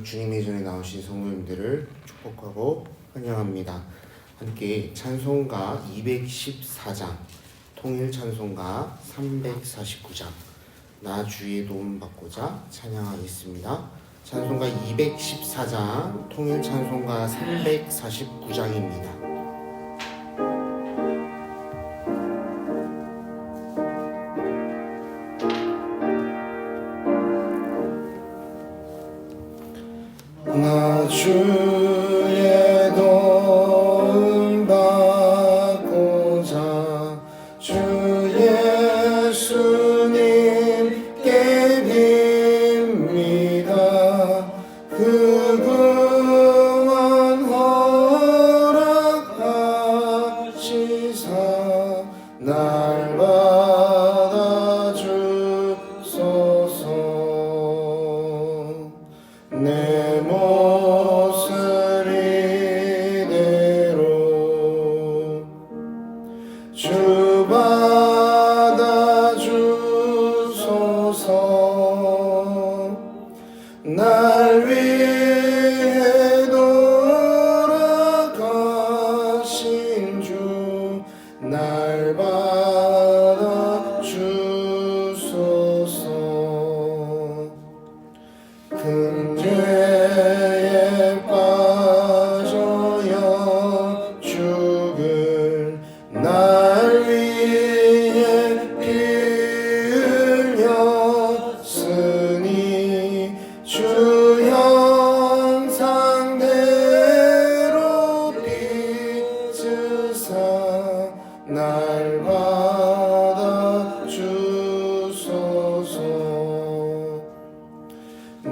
주님의 전에 나오신 성도님들을 축복하고 환영합니다. 함께 찬송가 214장, 통일 찬송가 349장, 나 주의 도움 받고자 찬양하겠습니다. 찬송가 214장, 통일 찬송가 349장입니다. 나 주의 도움 받고자 주 예수님께 빕니다. 그 구원 허락하시사 날 받아주소서. 내 몫을 이대로 주 받아주소서. 날 위해 돌아가신 주 날 받아주소서. 큰 죄에 빠져여 죽을 날 위해 피 흘렸으니 주 형상대로 빚으사 날 받아주소서.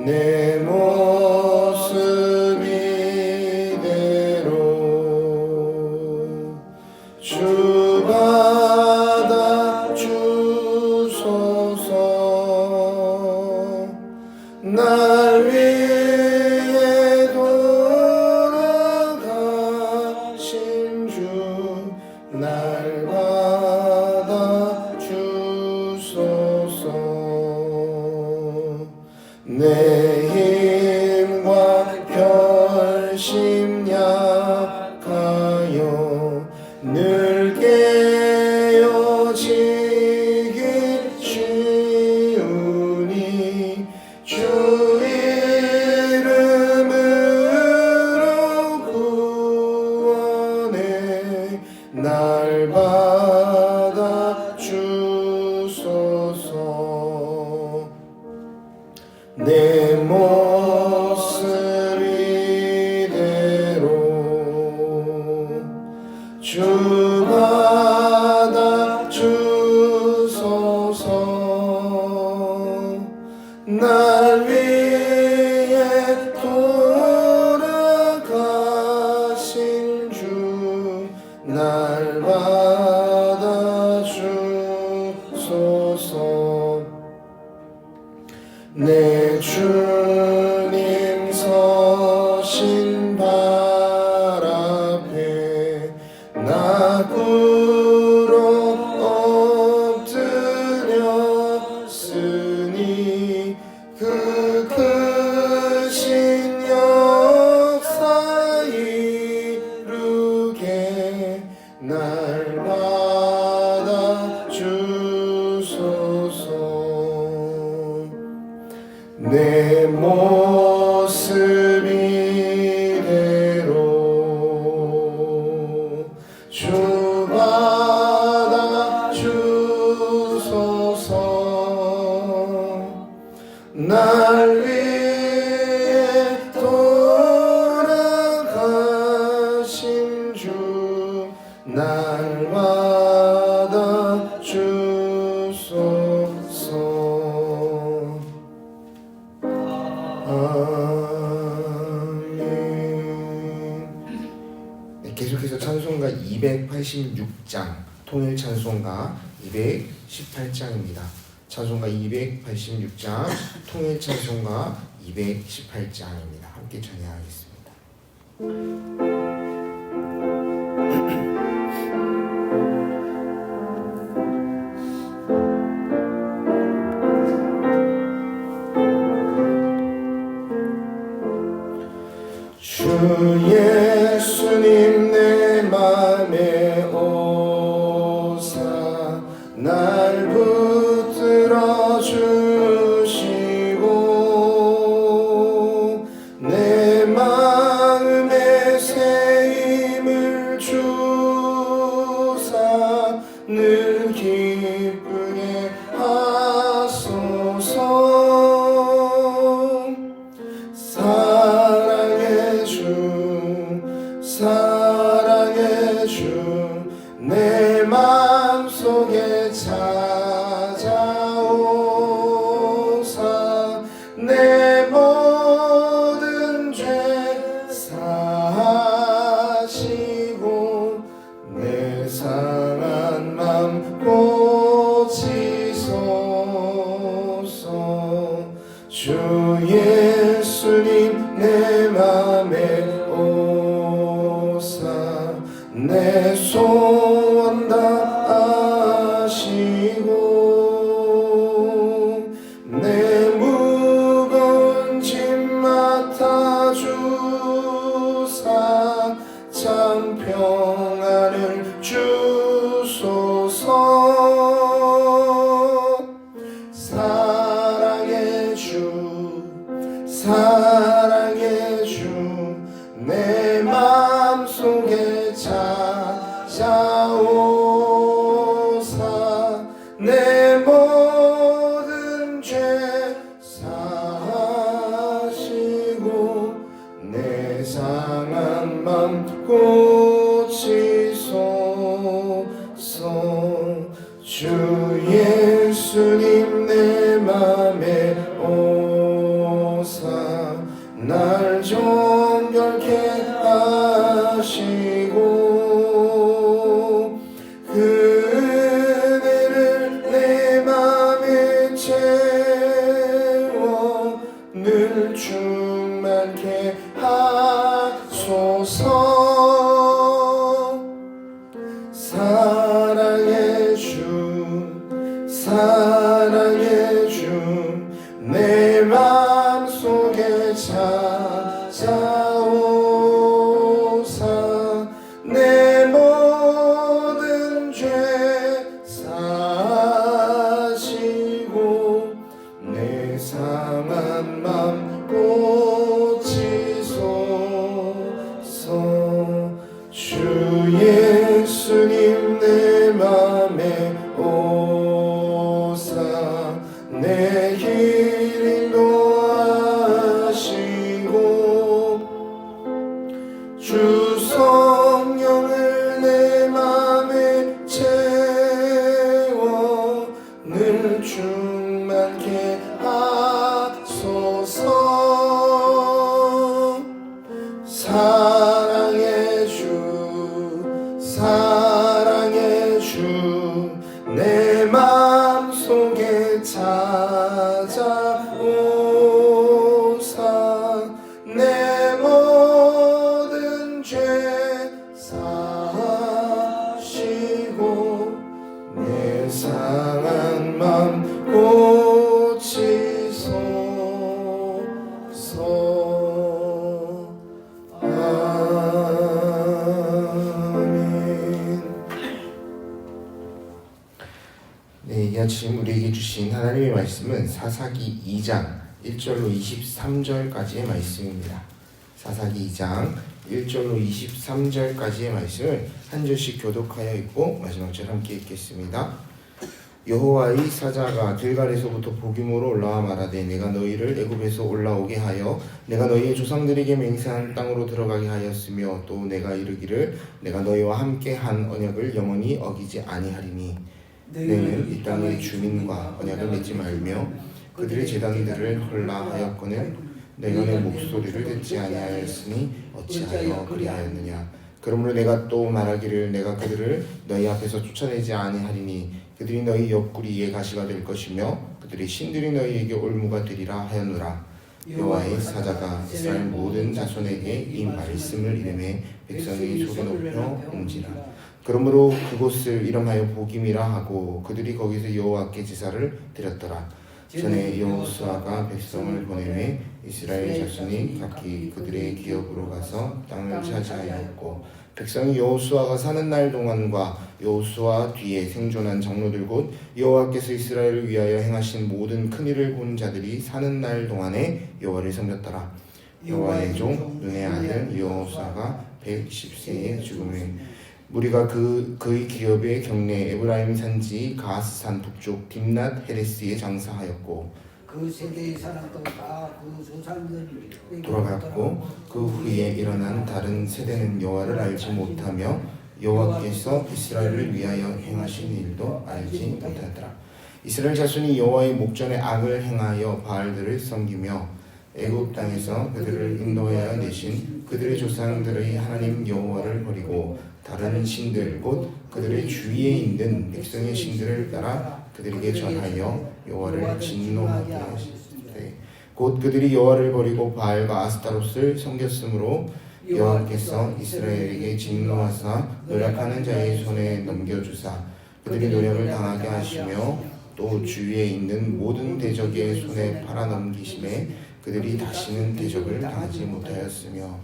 내 모습 이대로 주 받아주소서. 날 위해 돌아가신 주 날 받아주소서. 내 힘과 결심 약하여 늘 깨어지기 쉬우니 주 이름으로 구원해 날 받아주소서. 내 모습 이대로 주 받아주소서. 날 위해 돌아가신 주 날 받아주소서. 내 주님 서신 발 앞에 나 꿇어 엎드렸으니 그 크신 역사 이루게 날 받아주소서. 내 모습 이대로 주 받아주소서. 날 위해 돌아가신 주 날 받아주소서. 네, 계속해서 찬송가 286장, 통일 찬송가 218장입니다. 찬송가 286장, 통일 찬송가 218장입니다. 함께 찬양하겠습니다. 주 예수님 내 맘에 오사 날 붙들어 주시고 내 마음에 새 힘을 주사 늘 기쁘게 하소서. 사랑의 주 내 맘속에 찾아오사 내 모든 죄 사하시고 내 상한 맘 고치소서. 주 예수님 내 맘에 오사 내 소원 다 아시고 내 무거운 짐 맡아주사 참 평안을 주소서. 사랑의 주 내 맘속에 찾아오사 내 모든 죄 사하시고 내 상한 맘 고치소서. 주 예수님 내 맘에 오사 날 정결케 하시고 그 은혜를 내 맘에 채워 늘 충만케 하소서. 사랑의 주 내 맘속에 찾아오사 내 모든 죄 사하시고 내 상한 맘 고치소서. 주 예수님 내 맘에 오사 내 길 인도하시고 주 성령을 내 맘에 채워 늘 충만케 하소서. 사랑의 주 내 맘속에 찾아오사 내 모든 죄 사하시고 내 상한 맘 고치소서. 네, 이 아침 우리에게 주신 하나님의 말씀은 사사기 2장 1절로 23절까지의 말씀입니다. 사사기 2장 1절로 23절까지의 말씀을 한 절씩 교독하여 읽고 마지막 절 함께 읽겠습니다. 여호와의 사자가 길갈에서부터 보기모로 올라와 말하되 내가 너희를 애굽에서 올라오게 하여 내가 너희의 조상들에게 맹세한 땅으로 들어가게 하였으며 또 내가 이르기를 내가 너희와 함께 한 언약을 영원히 어기지 아니하리니 너희는 이 땅의 주민과 언약을 맺지 말며 그들의 제단들을 헐라하였거늘 내가 내 목소리를 듣지 아니하였으니 어찌하여 그리하였느냐. 그러므로 내가 또 말하기를 내가 그들을 너희 앞에서 쫓아내지 아니하리니 그들이 너희 옆구리에 가시가 될 것이며 그들의 신들이 너희에게 올무가 되리라 하였노라. 여호와의 사자가 이스라엘 모든 자손에게 이 말씀을 이르매 백성이 소리 높여 온지라. 그러므로 그곳을 이름하여 보김이라 하고 그들이 거기서 여호와께 제사를 드렸더라. 전에 여호수아가 백성을 보내매 이스라엘 자손이 각기 그들의 기업으로 가서 땅을 차지하였고 백성이 여호수아가 사는 날 동안과 여호수아 뒤에 생존한 장로들 곧 여호와께서 이스라엘을 위하여 행하신 모든 큰 일을 본 자들이 사는 날 동안에 여호와를 섬겼더라. 여호와의 종 눈의 아들 여호수아가 110세에 죽음에 무리가 그의 기업의 경내 에브라임 산지 가스산 북쪽 딥낫 헤레스에 장사하였고 그 세대의 사람도 다 그 조상들이 돌아갔고 그 후에 일어난 다른 세대는 여호와를 알지 못하며 여호와께서 이스라엘을 위하여 행하신 일도 알지 못하더라. 이스라엘 자손이 여호와의 목전에 악을 행하여 바알들을 섬기며 애굽 땅에서 그들을 인도하여 내신 그들의 조상들의 하나님 여호와를 버리고 다른 신들 곧 그들의 주위에 있는 백성의 신들을 따라 그들에게 전하여 여호와를 진노하게 하시되 곧 그들이 여호와를 버리고 바알과 아스타롯을 섬겼으므로 여호와께서 이스라엘에게 진노하사 노력하는 자의 손에 넘겨주사 그들이 노력을 당하게 하시며 또 주위에 있는 모든 대적의 손에 팔아넘기심에 그들이 다시는 대적을 당하지 못하였으며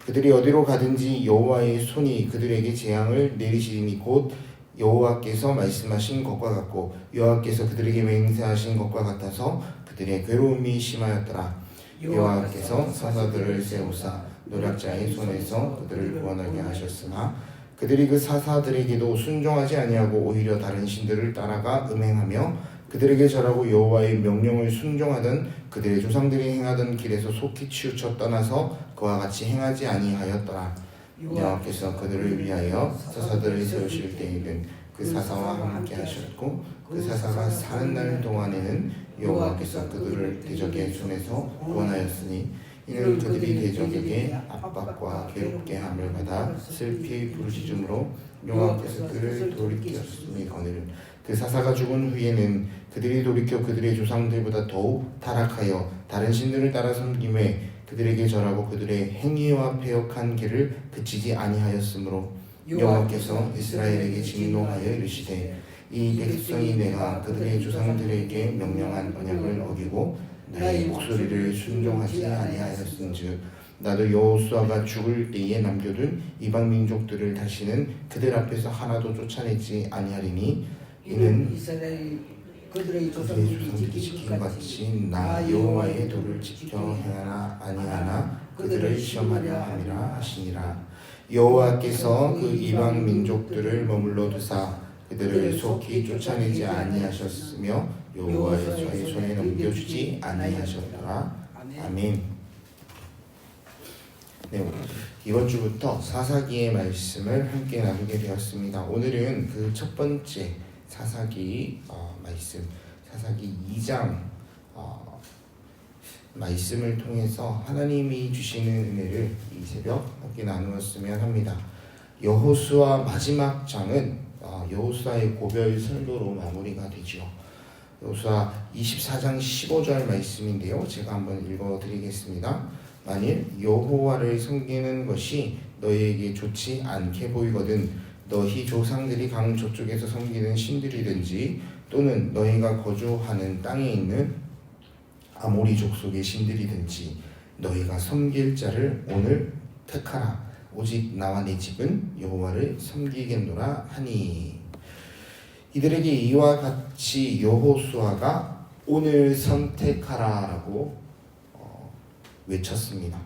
그들이 어디로 가든지 여호와의 손이 그들에게 재앙을 내리시니 곧 여호와께서 말씀하신 것과 같고 여호와께서 그들에게 맹세하신 것과 같아서 그들의 괴로움이 심하였더라. 여호와께서 사사들을 세우사 노략자의 손에서 그들을 구원하게 하셨으나 그들이 그 사사들에게도 순종하지 아니하고 오히려 다른 신들을 따라가 음행하며 그들에게 절하고 여호와의 명령을 순종하던 그들의 조상들이 행하던 길에서 속히 치우쳐 떠나서 그와 같이 행하지 아니하였더라. 여호와께서 그들을 위하여 사사들을 세우실 때에는 그 사사와 함께 하셨고 그 사사가 사는 날 동안에는 여호와께서 그들을 대적의 손에서 구원하였으니 이는 그들이 대적에게 압박과 괴롭게 함을 받아 슬피 부르짖음으로 여호와께서 그를 돌이켰으니거늘 그 사사가 죽은 후에는 그들이 돌이켜 그들의 조상들보다 더욱 타락하여 다른 신들을 따라 섬김에 그들에게 절하고 그들의 행위와 패역한 길을 그치지 아니하였으므로 여호와께서 이스라엘에게 진노하여 이르시되 이 백성이 내가 그들의 조상들에게 명령한 언약을 어기고 나의 목소리를 순종하지 아니하였은즉 나도 여호수아가 죽을 때에 남겨둔 이방 민족들을 다시는 그들 앞에서 하나도 쫓아내지 아니하리니 이는 그들의 조상들이 지킨 것 같이 나 여호와의 도를 지켜 행하나 아니하나 그들을 시험하려 함이라 하시니라. 여호와께서 그 이방 민족들을 머물러 두사 그들을 속히 쫓아내지 아니하셨으며 여호와의 손에 넘겨주지 아니하셨더라. 아멘. 네, 이번 주부터 사사기의 말씀을 함께 나누게 되었습니다. 오늘은 그 첫 번째 사사기 말씀, 사사기 2장 말씀을 통해서 하나님이 주시는 은혜를 이 새벽 함께 나누었으면 합니다. 여호수아 마지막 장은 여호수아의 고별 설교로 마무리가 되죠. 여호수아 24장 15절 말씀인데요. 제가 한번 읽어드리겠습니다. 만일 여호와를 섬기는 것이 너희에게 좋지 않게 보이거든 너희 조상들이 강 저쪽에서 섬기는 신들이든지 또는 너희가 거주하는 땅에 있는 아모리 족속의 신들이든지 너희가 섬길 자를 오늘 택하라. 오직 나와 내 집은 여호와를 섬기겠노라 하니. 이들에게 이와 같이 여호수아가 오늘 선택하라라고 외쳤습니다.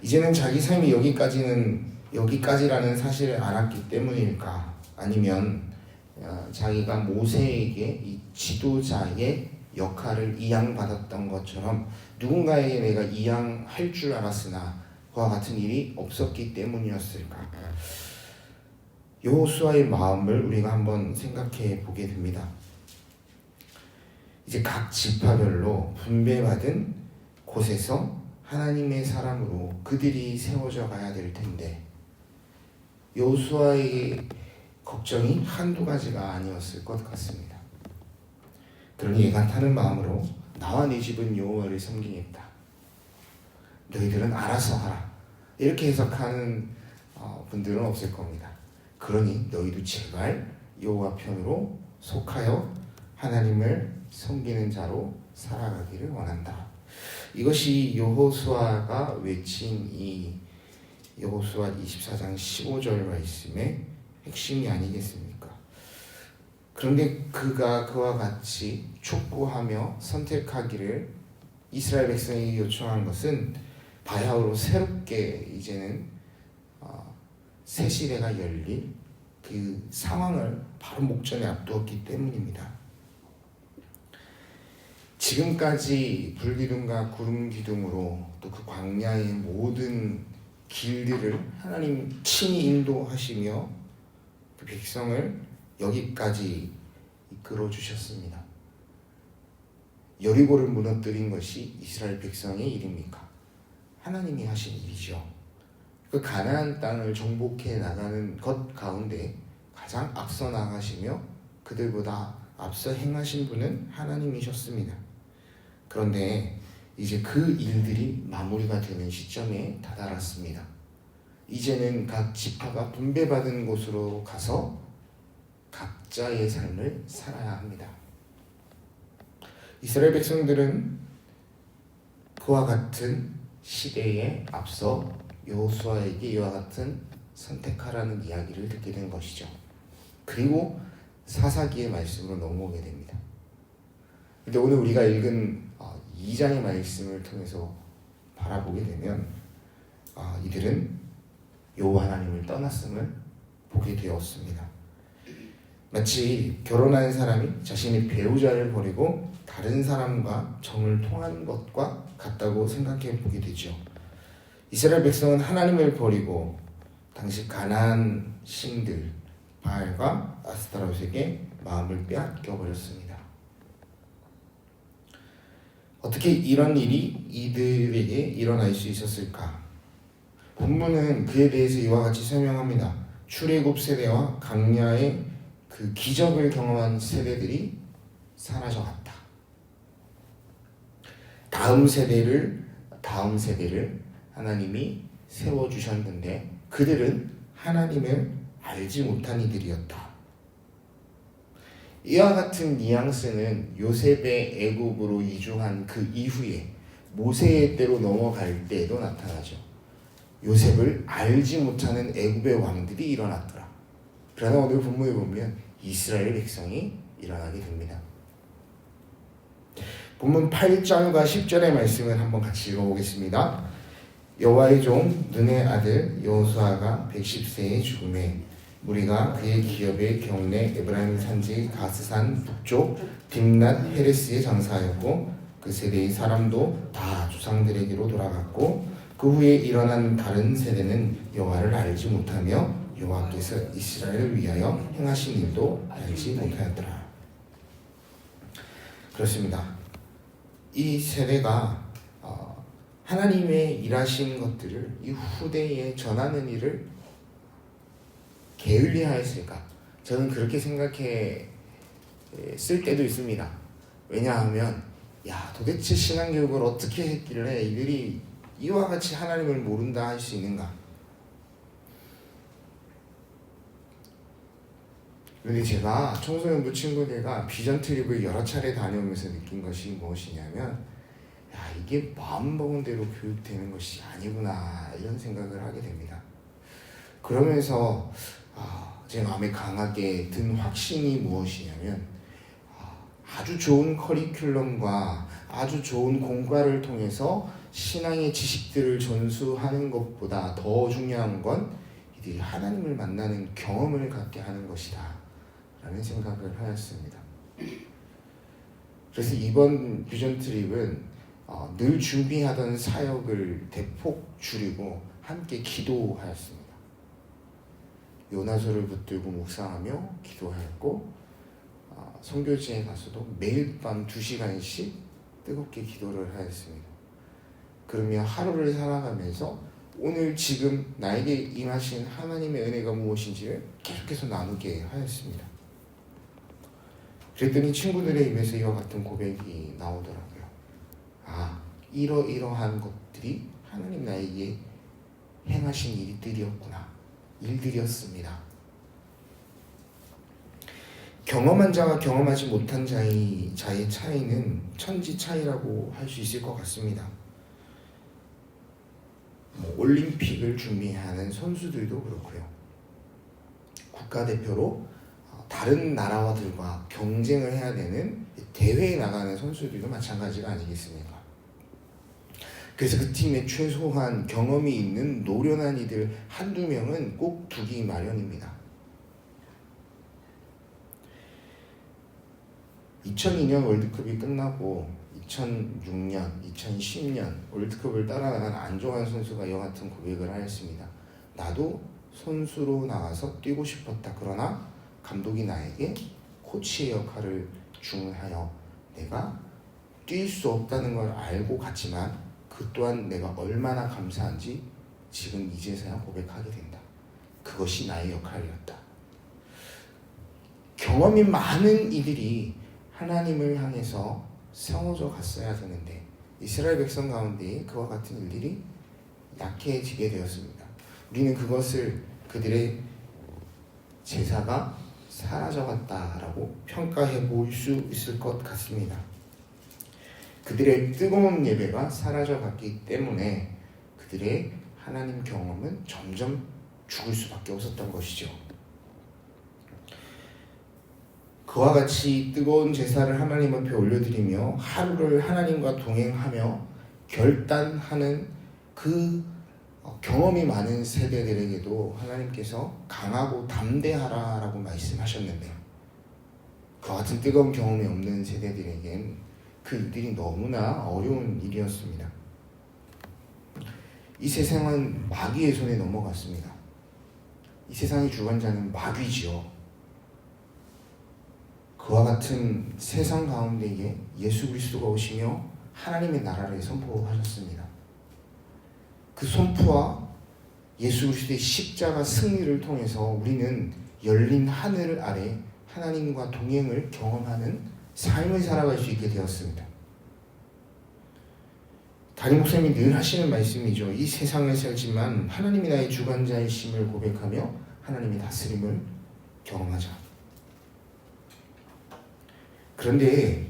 이제는 자기 삶이 여기까지라는 사실을 알았기 때문일까? 아니면 자기가 모세에게 이 지도자의 역할을 이양받았던 것처럼 누군가에게 내가 이양할 줄 알았으나 그와 같은 일이 없었기 때문이었을까? 여호수아의 마음을 우리가 한번 생각해 보게 됩니다. 이제 각 지파별로 분배받은 곳에서 하나님의 사람으로 그들이 세워져 가야 될 텐데 여호수아의 걱정이 한두 가지가 아니었을 것 같습니다. 그러니 애간타는 마음으로 나와 네 집은 여호와를 섬기겠다. 너희들은 알아서 하라. 이렇게 해석하는 분들은 없을 겁니다. 그러니 너희도 제발 여호와 편으로 속하여 하나님을 섬기는 자로 살아가기를 원한다. 이것이 여호수아가 외친 이 여호수아 24장 15절 말씀의 핵심이 아니겠습니까? 그런데 그가 그와 같이 촉구하며 선택하기를 이스라엘 백성이 요청한 것은 바야흐로 새롭게 이제는 새 시대가 열릴 그 상황을 바로 목전에 앞두었기 때문입니다. 지금까지 불기둥과 구름기둥으로 또 그 광야의 모든 길들을 하나님 친히 인도하시며 그 백성을 여기까지 이끌어 주셨습니다. 여리고를 무너뜨린 것이 이스라엘 백성의 일입니까? 하나님이 하신 일이죠. 그 가나안 땅을 정복해 나가는 것 가운데 가장 앞서 나가시며 그들보다 앞서 행하신 분은 하나님이셨습니다. 그런데 이제 그 일들이 마무리가 되는 시점에 다다랐습니다. 이제는 각 지파가 분배받은 곳으로 가서 각자의 삶을 살아야 합니다. 이스라엘 백성들은 그와 같은 시대에 앞서 여호수아에게 이와 같은 선택하라는 이야기를 듣게 된 것이죠. 그리고 사사기의 말씀으로 넘어오게 됩니다. 근데 오늘 우리가 읽은 2장의 말씀을 통해서 바라보게 되면 이들은 여호와 하나님을 떠났음을 보게 되었습니다. 마치 결혼한 사람이 자신의 배우자를 버리고 다른 사람과 정을 통한 것과 같다고 생각해 보게 되죠. 이스라엘 백성은 하나님을 버리고 당시 가나안 신들 바알과 아스타롯에게 마음을 빼앗겨 버렸습니다. 어떻게 이런 일이 이들에게 일어날 수 있었을까? 본문은 그에 대해서 이와 같이 설명합니다. 출애굽 세대와 광야의 그 기적을 경험한 세대들이 사라져갔다. 다음 세대를 하나님이 세워주셨는데 그들은 하나님을 알지 못한 이들이었다. 이와 같은 뉘앙스는 요셉의 애굽으로 이주한 그 이후에 모세의 때로 넘어갈 때에도 나타나죠. 요셉을 알지 못하는 애굽의 왕들이 일어났더라. 그러나 오늘 본문에 보면 이스라엘 백성이 일어나게 됩니다. 본문 8절과 10절의 말씀을 한번 같이 읽어보겠습니다. 여호와의 종 눈의 아들 여호수아가 110세에 죽음에 무리가 그의 기업의 경내 에브라임 산지 가스산 북쪽 딥낫 헤레스에 장사하였고 그 세대의 사람도 다 조상들에게로 돌아갔고 그 후에 일어난 다른 세대는 여호와를 알지 못하며 여호와께서 이스라엘을 위하여 행하신 일도 알지 못하였더라. 그렇습니다. 이 세대가 하나님의 일하신 것들을 이 후대에 전하는 일을 게을리하였을까? 저는 그렇게 생각해 쓸 때도 있습니다. 왜냐하면 도대체 신앙교육을 어떻게 했길래 이들이 이와 같이 하나님을 모른다 할 수 있는가? 그런데 제가 청소년부 친구들과 비전 트립을 여러 차례 다녀오면서 느낀 것이 무엇이냐면 이게 마음먹은 대로 교육되는 것이 아니구나 이런 생각을 하게 됩니다. 그러면서 제 마음에 강하게 든 확신이 무엇이냐면 아주 좋은 커리큘럼과 아주 좋은 공과를 통해서 신앙의 지식들을 전수하는 것보다 더 중요한 건 이들이 하나님을 만나는 경험을 갖게 하는 것이다 라는 생각을 하였습니다. 그래서 이번 비전 트립은 늘 준비하던 사역을 대폭 줄이고 함께 기도하였습니다. 요나서를 붙들고 묵상하며 기도하였고 선교지에 가서도 매일 밤 2시간씩 뜨겁게 기도를 하였습니다. 그러며 하루를 살아가면서 오늘 지금 나에게 임하신 하나님의 은혜가 무엇인지를 계속해서 나누게 하였습니다. 그랬더니 친구들의 입에서 이와 같은 고백이 나오더라고요. 이러이러한 것들이 하나님 나에게 행하신 일들이었구나. 일들이었습니다. 경험한 자와 경험하지 못한 자의 차이는 천지 차이라고 할 수 있을 것 같습니다. 올림픽을 준비하는 선수들도 그렇고요. 국가대표로 다른 나라들과 경쟁을 해야 되는 대회에 나가는 선수들도 마찬가지가 아니겠습니까? 그래서 그 팀에 최소한 경험이 있는 노련한 이들 한두 명은 꼭 두기 마련입니다. 2002년 월드컵이 끝나고 2006년, 2010년 월드컵을 따라나간 안종환 선수가 이와 같은 고백을 하였습니다. 나도 선수로 나가서 뛰고 싶었다. 그러나 감독이 나에게 코치의 역할을 주문하여 내가 뛸 수 없다는 걸 알고 갔지만 그 또한 내가 얼마나 감사한지 지금 이제서야 고백하게 된다. 그것이 나의 역할이었다. 경험이 많은 이들이 하나님을 향해서 세워져 갔어야 되는데 이스라엘 백성 가운데 그와 같은 일들이 약해지게 되었습니다. 우리는 그것을 그들의 제사가 사라져갔다라고 평가해 볼 수 있을 것 같습니다. 그들의 뜨거운 예배가 사라져갔기 때문에 그들의 하나님 경험은 점점 죽을 수밖에 없었던 것이죠. 그와 같이 뜨거운 제사를 하나님 앞에 올려드리며 하루를 하나님과 동행하며 결단하는 그 경험이 많은 세대들에게도 하나님께서 강하고 담대하라라고 말씀하셨는데 그와 같은 뜨거운 경험이 없는 세대들에겐 그 일들이 너무나 어려운 일이었습니다. 이 세상은 마귀의 손에 넘어갔습니다. 이 세상의 주관자는 마귀지요. 그와 같은 세상 가운데에 예수 그리스도가 오시며 하나님의 나라를 선포하셨습니다. 그 선포와 예수 그리스도의 십자가 승리를 통해서 우리는 열린 하늘 아래 하나님과 동행을 경험하는 삶을 살아갈 수 있게 되었습니다. 담임 목사님이 늘 하시는 말씀이죠. 이 세상을 살지만 하나님이 나의 주관자이심을 고백하며 하나님의 다스림을 경험하자. 그런데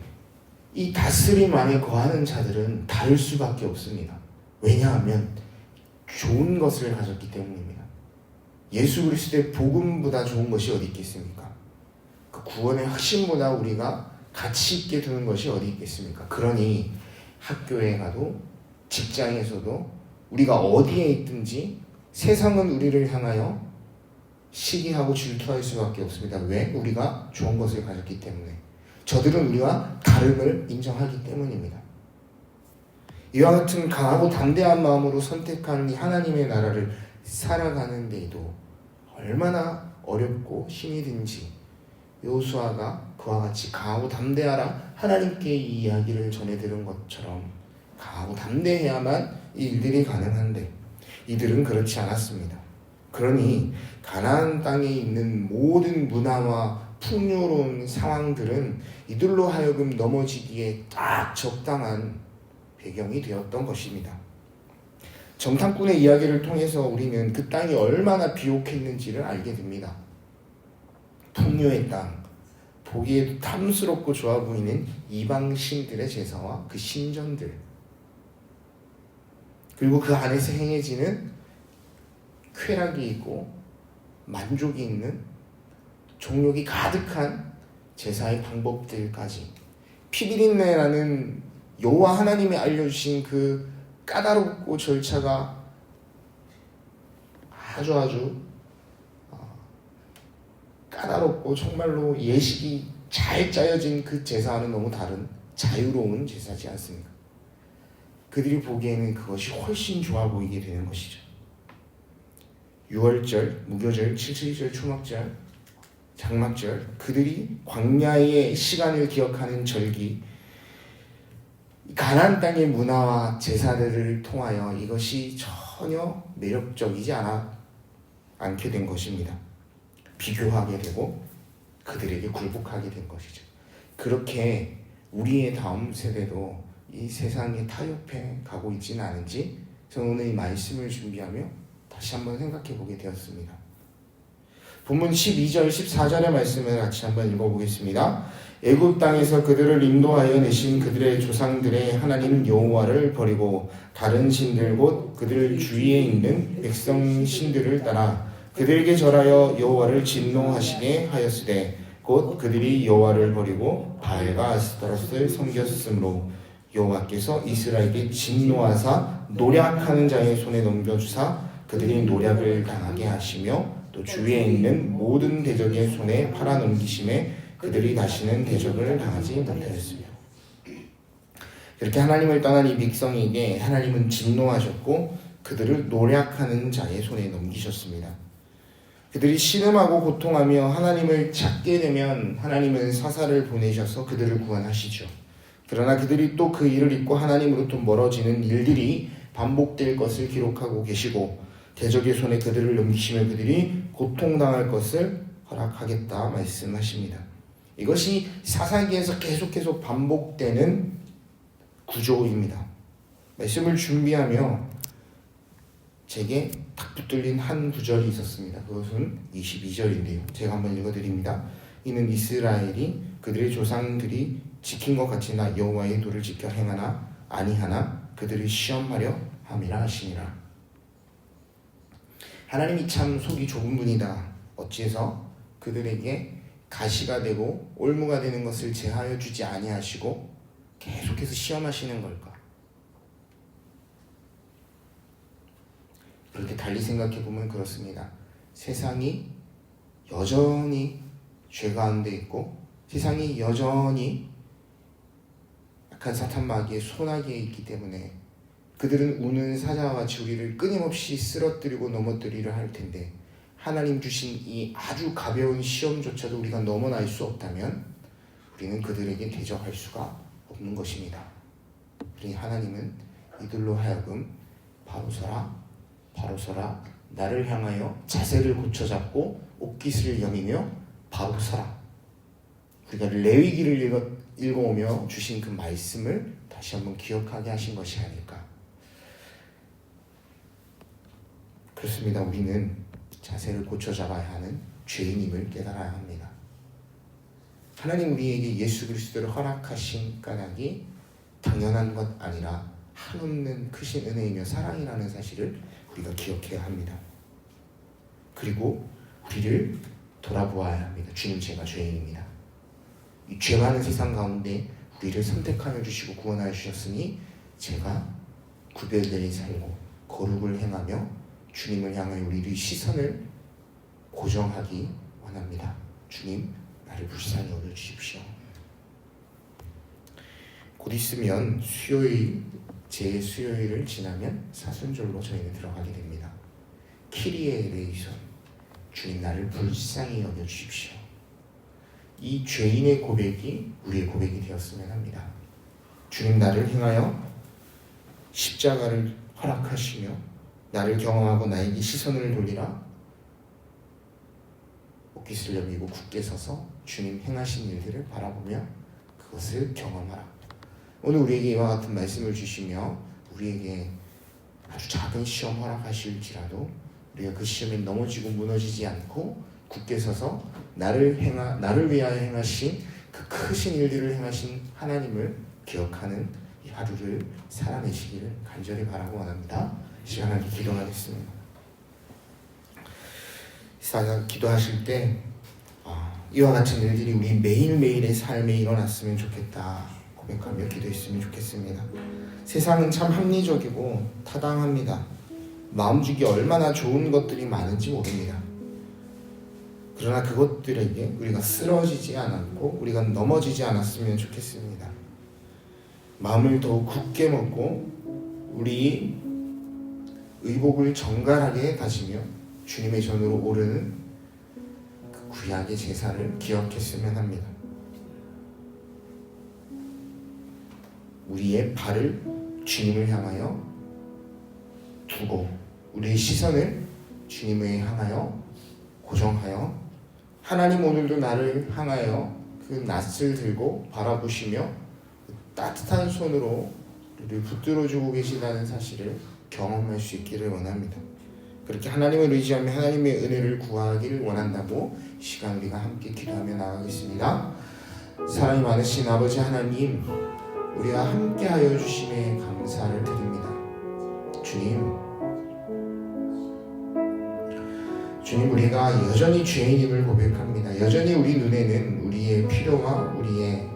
이 다스림 안에 거하는 자들은 다를 수밖에 없습니다. 왜냐하면 좋은 것을 가졌기 때문입니다. 예수 그리스도의 복음보다 좋은 것이 어디 있겠습니까? 그 구원의 확신보다 우리가 가치 있게 두는 것이 어디 있겠습니까? 그러니 학교에 가도 직장에서도 우리가 어디에 있든지 세상은 우리를 향하여 시기하고 질투할 수밖에 없습니다. 왜? 우리가 좋은 것을 가졌기 때문에. 저들은 우리와 다름을 인정하기 때문입니다. 이와 같은 강하고 담대한 마음으로 선택한 이 하나님의 나라를 살아가는 데에도 얼마나 어렵고 힘이 든지 여호수아가 그와 같이 강하고 담대하라 하나님께 이 이야기를 전해 들은 것처럼 강하고 담대해야만 이 일들이 가능한데 이들은 그렇지 않았습니다. 그러니 가나안 땅에 있는 모든 문화와 풍요로운 상황들은 이들로 하여금 넘어지기에 딱 적당한 배경이 되었던 것입니다. 정탐꾼의 이야기를 통해서 우리는 그 땅이 얼마나 비옥했는지를 알게 됩니다. 풍요의 땅, 보기에도 탐스럽고 좋아 보이는 이방 신들의 제사와 그 신전들, 그리고 그 안에서 행해지는 쾌락이 있고 만족이 있는 종욕이 가득한 제사의 방법들까지 피비린내라는 여호와 하나님이 알려주신 그 까다롭고 절차가 아주 까다롭고 정말로 예식이 잘 짜여진 그 제사와는 너무 다른 자유로운 제사지 않습니까? 그들이 보기에는 그것이 훨씬 좋아 보이게 되는 것이죠. 유월절, 무교절, 칠칠절, 초막절, 장막절, 그들이 광야의 시간을 기억하는 절기, 가나안 땅의 문화와 제사들을 통하여 이것이 전혀 매력적이지 않게 된 것입니다. 비교하게 되고 그들에게 굴복하게 된 것이죠. 그렇게 우리의 다음 세대도 이 세상에 타협해 가고 있지는 않은지 저는 오늘 이 말씀을 준비하며 다시 한번 생각해 보게 되었습니다. 본문 12절 14절의 말씀을 같이 한번 읽어보겠습니다. 애굽 땅에서 그들을 인도하여 내신 그들의 조상들의 하나님 여호와를 버리고 다른 신들 곧 그들 주위에 있는 백성 신들을 따라 그들에게 절하여 여호와를 진노하시게 하였으되 곧 그들이 여호와를 버리고 바알과 아스타롯을 섬겼으므로 여호와께서 이스라엘에게 진노하사 노략하는 자의 손에 넘겨주사 그들이 노략을 당하게 하시며 또 주위에 있는 모든 대적의 손에 팔아넘기심에 그들이 다시는 대적을 당하지 못하였으며. 이렇게 하나님을 떠난 이 백성에게 하나님은 진노하셨고 그들을 노략하는 자의 손에 넘기셨습니다. 그들이 신음하고 고통하며 하나님을 찾게 되면 하나님은 사사를 보내셔서 그들을 구원하시죠. 그러나 그들이 또 그 일을 잊고 하나님으로부터 멀어지는 일들이 반복될 것을 기록하고 계시고 대적의 손에 그들을 넘기시며 그들이 고통당할 것을 허락하겠다 말씀하십니다. 이것이 사사기에서 계속 반복되는 구조입니다. 말씀을 준비하며 제게 딱 붙들린 한 구절이 있었습니다. 그것은 22절인데요. 제가 한번 읽어드립니다. 이는 이스라엘이 그들의 조상들이 지킨 것 같이 나 여호와의 도를 지켜 행하나 아니하나 그들을 시험하려 함이라 하시니라. 하나님이 참 속이 좁은 분이다. 어찌해서 그들에게 가시가 되고 올무가 되는 것을 제하여 주지 아니하시고 계속해서 시험하시는 걸까? 그렇게 달리 생각해 보면 그렇습니다. 세상이 여전히 죄 가운데 있고 세상이 여전히 약한 사탄 마귀의 손아귀에 있기 때문에 그들은 우는 사자와 같이 우리를 끊임없이 쓰러뜨리고 넘어뜨리려 할 텐데 하나님 주신 이 아주 가벼운 시험조차도 우리가 넘어날 수 없다면 우리는 그들에게 대적할 수가 없는 것입니다. 우리 하나님은 이들로 하여금 바로 서라 나를 향하여 자세를 고쳐잡고 옷깃을 여미며 바로 서라. 우리가 레위기를 읽어오며 주신 그 말씀을 다시 한번 기억하게 하신 것이 아닐까. 그렇습니다. 우리는 자세를 고쳐잡아야 하는 죄인임을 깨달아야 합니다. 하나님 우리에게 예수 그리스도를 허락하신 까닭이 당연한 것 아니라 한없는 크신 은혜이며 사랑이라는 사실을 우리가 기억해야 합니다. 그리고 우리를 돌아보아야 합니다. 주님, 제가 죄인입니다. 이 죄 많은 세상 가운데 우리를 선택하여 주시고 구원하여 주셨으니 제가 구별되게 살고 거룩을 행하며 주님을 향하여 우리의 시선을 고정하기 원합니다. 주님, 나를 불쌍히 여겨주십시오. 곧 있으면 수요일, 제 수요일을 지나면 사순절로 저희는 들어가게 됩니다. 키리에 레이손, 주님 나를 불쌍히 여겨주십시오. 이 죄인의 고백이 우리의 고백이 되었으면 합니다. 주님, 나를 행하여 십자가를 허락하시며 나를 경험하고 나에게 시선을 돌리라. 옷깃을 여미고 굳게 서서 주님 행하신 일들을 바라보며 그것을 경험하라. 오늘 우리에게 이와 같은 말씀을 주시며 우리에게 아주 작은 시험 허락하실지라도 우리가 그 시험에 넘어지고 무너지지 않고 굳게 서서 나를 위하여 행하신 그 크신 일들을 행하신 하나님을 기억하는 이 하루를 살아내시기를 간절히 바라고 원합니다. 시간 함께 기도하겠습니다. 기도하실 때 이와 같은 일들이 우리 매일매일의 삶에 일어났으면 좋겠다 고백하며 기도했으면 좋겠습니다. 세상은 참 합리적이고 타당합니다. 마음 주기 얼마나 좋은 것들이 많은지 모릅니다. 그러나 그것들에게 우리가 쓰러지지 않았고 우리가 넘어지지 않았으면 좋겠습니다. 마음을 더욱 굳게 먹고 우리 의복을 정갈하게 다지며 주님의 전으로 오르는 그 구약의 제사를 기억했으면 합니다. 우리의 발을 주님을 향하여 두고 우리의 시선을 주님을 향하여 고정하여 하나님 오늘도 나를 향하여 그 낫을 들고 바라보시며 따뜻한 손으로 우리를 붙들어주고 계시다는 사실을 경험할 수 있기를 원합니다. 그렇게 하나님을 의지하며 하나님의 은혜를 구하기를 원한다고 시간 우리가 함께 기도하며 나가겠습니다. 사랑이 많으신 아버지 하나님, 우리와 함께하여 주심에 감사를 드립니다. 주님, 우리가 여전히 죄인임을 고백합니다. 여전히 우리 눈에는 우리의 필요와 우리의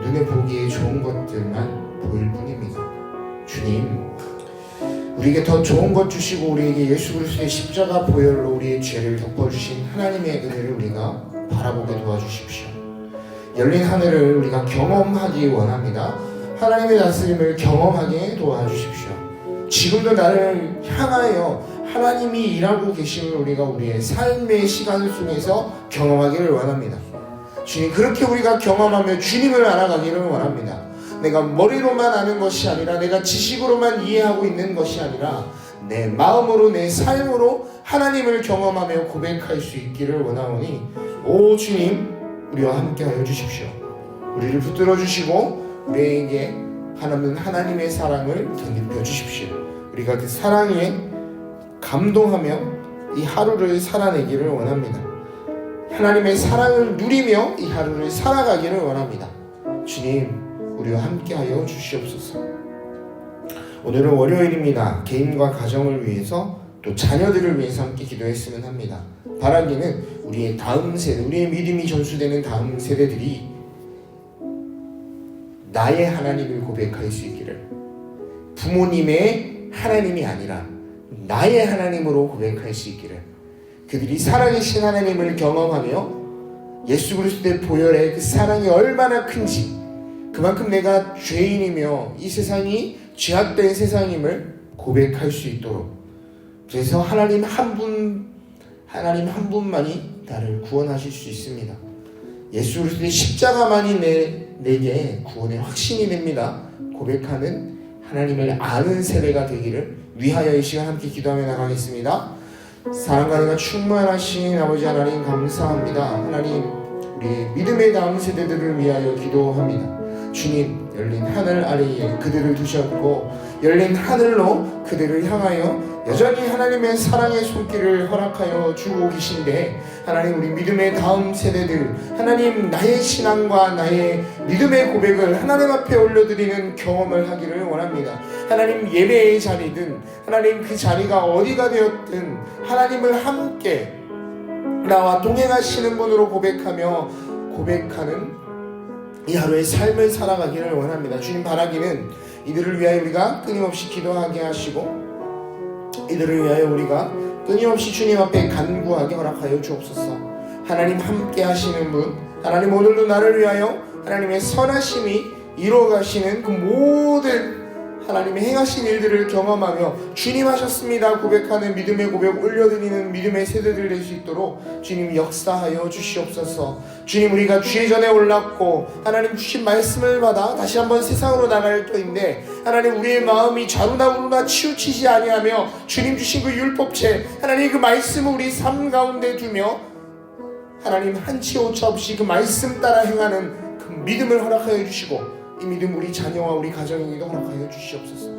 눈에 보기에 좋은 것들만 보일 뿐입니다. 주님, 우리에게 더 좋은 것 주시고 우리에게 예수 그리스도의 십자가 보혈로 우리의 죄를 덮어주신 하나님의 은혜를 우리가 바라보게 도와주십시오. 열린 하늘을 우리가 경험하기 원합니다. 하나님의 다스림을 경험하게 도와주십시오. 지금도 나를 향하여 하나님이 일하고 계심을 우리가 우리의 삶의 시간 속에서 경험하기를 원합니다. 주님, 그렇게 우리가 경험하며 주님을 알아가기를 원합니다. 내가 머리로만 아는 것이 아니라, 내가 지식으로만 이해하고 있는 것이 아니라 내 마음으로, 내 삶으로 하나님을 경험하며 고백할 수 있기를 원하오니, 오 주님, 우리와 함께하여 주십시오. 우리를 붙들어 주시고 우리에게 하나님의 사랑을 덧입혀 주십시오. 우리가 그 사랑에 감동하며 이 하루를 살아내기를 원합니다. 하나님의 사랑을 누리며 이 하루를 살아가기를 원합니다. 주님, 우리와 함께하여 주시옵소서. 오늘은 월요일입니다. 개인과 가정을 위해서 또 자녀들을 위해서 함께 기도했으면 합니다. 바라기는 우리의 다음 세대, 우리의 믿음이 전수되는 다음 세대들이 나의 하나님을 고백할 수 있기를, 부모님의 하나님이 아니라 나의 하나님으로 고백할 수 있기를, 그들이 살아계신 하나님을 경험하며 예수 그리스도의 보혈의 그 사랑이 얼마나 큰지, 그만큼 내가 죄인이며 이 세상이 죄악된 세상임을 고백할 수 있도록, 그래서 하나님 한 분만이 나를 구원하실 수 있습니다. 예수 그리스도의 십자가만이 내게 구원의 확신이 됩니다. 고백하는 하나님을 아는 세대가 되기를 위하여 이 시간 함께 기도하며 나가겠습니다. 사랑과 은혜가 충만하신 아버지 하나님, 감사합니다. 하나님, 우리의 믿음의 다음 세대들을 위하여 기도합니다. 주님, 열린 하늘 아래에 그들을 두셨고 열린 하늘로 그들을 향하여 여전히 하나님의 사랑의 손길을 허락하여 주고 계신데, 하나님, 우리 믿음의 다음 세대들, 하나님, 나의 신앙과 나의 믿음의 고백을 하나님 앞에 올려드리는 경험을 하기를 원합니다. 하나님, 예배의 자리든 하나님 그 자리가 어디가 되었든 하나님을 함께 나와 동행하시는 분으로 고백하는 이 하루의 삶을 살아가기를 원합니다. 주님, 바라기는 이들을 위하여 우리가 끊임없이 기도하게 하시고 이들을 위하여 우리가 끊임없이 주님 앞에 간구하게 허락하여 주옵소서. 하나님, 함께 하시는 분, 하나님, 오늘도 나를 위하여 하나님의 선하심이 이루어가시는 그 모든 하나님의 행하신 일들을 경험하며 주님 하셨습니다 고백하는 믿음의 고백 올려드리는 믿음의 세대들 될 수 있도록 주님 역사하여 주시옵소서. 주님, 우리가 주의 전에 올랐고 하나님 주신 말씀을 받아 다시 한번 세상으로 나갈 터인데, 하나님, 우리의 마음이 좌루나우루나 치우치지 아니하며 주님 주신 그 율법체, 하나님 그 말씀을 우리 삶 가운데 두며 하나님 한치 오차 없이 그 말씀 따라 행하는 그 믿음을 허락하여 주시고, 이 믿음 우리 자녀와 우리 가정에게도 허락하여 주시옵소서.